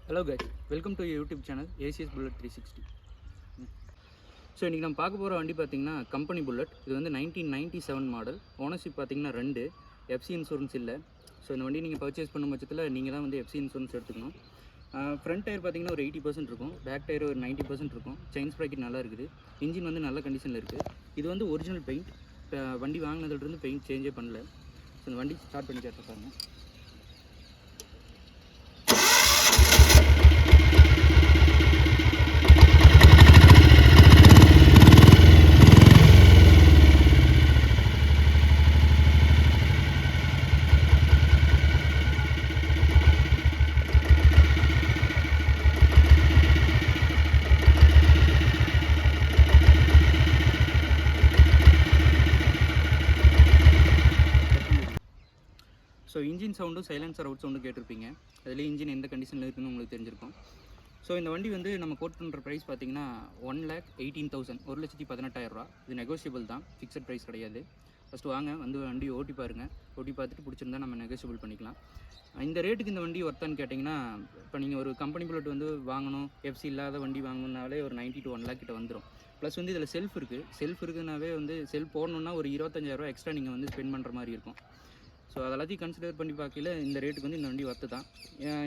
Hello guys, welcome to your YouTube channel ACS Bullet 360. So இன்றைக்கி நம்ம பார்க்க போகிற வண்டி பார்த்திங்கன்னா கம்பெனி புல்லட். இது வந்து 1997 மாடல். ஓனர்ஷிப் பார்த்திங்கன்னா 2, எஃப்சி இன்சூரன்ஸ் இல்லை. ஸோ இந்த வண்டி நீங்கள் பர்ச்சேஸ் பண்ணும் பட்சத்தில் நீங்கள் தான் வந்து எஃப்சி இன்சூரன்ஸ் எடுத்துக்கணும். ஃப்ரண்ட் டயர் பார்த்திங்கன்னா ஒரு 80% இருக்கும், பேக் டயர் ஒரு 90% இருக்கும். செயின் ஸ்ப்ராக்கெட் நல்லா இருக்குது, இன்ஜின் வந்து நல்ல கண்டிஷனில் இருக்குது. இது வந்து ஒரிஜினல் பெயிண்ட். வண்டி வாங்கினதுலேருந்து பெயிண்ட் சேஞ்சே பண்ணல. ஸோ இந்த வண்டி ஸ்டார்ட் பண்ணி கேட்டு பாருங்கள். ஸோ இன்ஜின் சவுண்டும் சைலன்சர் அவுட் சவுண்டும் கேட்டிருப்பீங்க. அதில் இன்ஜின் எந்த கண்டிஷனில் இருக்குன்னு உங்களுக்கு தெரிஞ்சிருக்கும். ஸோ இந்த வண்டி வந்து நம்ம கோட் பண்ணுற ப்ரைஸ் பார்த்திங்கன்னா 1,18,000, 1,18,000 இது நெகோஷியபிள் தான், ஃபிக்ஸட் ப்ரைஸ் கிடையாது. ஃபஸ்ட்டு வாங்க வந்து வண்டி ஓட்டி பாருங்கள். ஓட்டி பார்த்துட்டு பிடிச்சிருந்தா நம்ம நெகோஷியபிள் பண்ணிக்கலாம். இந்த ரேட்டுக்கு இந்த வண்டி ஒர்த்தான்னு கேட்டிங்கன்னா, இப்போ நீங்கள் ஒரு கம்பெனி புல்லட் வந்து வாங்கணும், எஃப்சி இல்லாத வண்டி வாங்கணுன்னாலே ஒரு 90 to 1 lakh கிட்ட வந்துடும். ப்ளஸ் வந்து இதில் செல்ஃப் இருக்குதுனாவே வந்து செல்ஃப் போடணுன்னா ஒரு 25,000 எக்ஸ்ட்ரா நீங்கள் வந்து ஸ்பெண்ட் பண்ணுற மாதிரி இருக்கும். ஸோ அதெல்லாத்தையும் கன்சிடர் பண்ணி பார்க்கல இந்த ரேட்டுக்கு வந்து இந்த வண்டி ஒர்த்து தான்.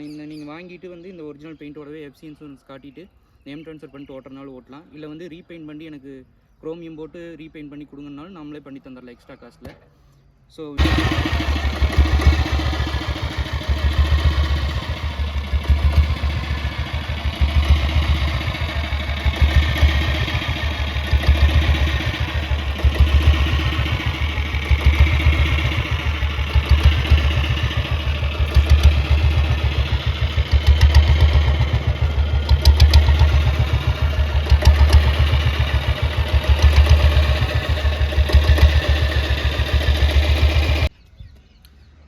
இந்த நீங்கள் வாங்கிட்டு வந்து இந்த ஒரிஜினல் பெயிண்ட்டோடவே எஃப்சி இன்சூரன்ஸ் காட்டிட்டு நேம் ட்ரான்ஸ்ஃபர் பண்ணிட்டு ஓட்டுறனாலும் ஓட்டலாம். இல்லை வந்து ரீபெயிண்ட் பண்ணி எனக்கு குரோமியம் போட்டு ரீபெயிண்ட் பண்ணி கொடுங்கனாலும் நம்மளே பண்ணி தந்துடலாம் எக்ஸ்ட்ரா காஸ்ட்டில். ஸோ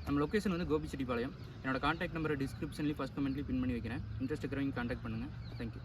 நம்ம லொக்கேஷன் வந்து கோபிச்செட்டிப்பாளையம். என்னோட கான்டாக்ட் நம்பரை டிஸ்கிரிப்ஷன்லேயும் ஃபஸ்ட் கமெண்ட்லேயும் பின் பண்ணி வைக்கிறேன். இன்ட்ரெஸ்ட் இருக்கிறவங்க கான்டாக்ட் பண்ணுங்கள். தேங்க்யூ.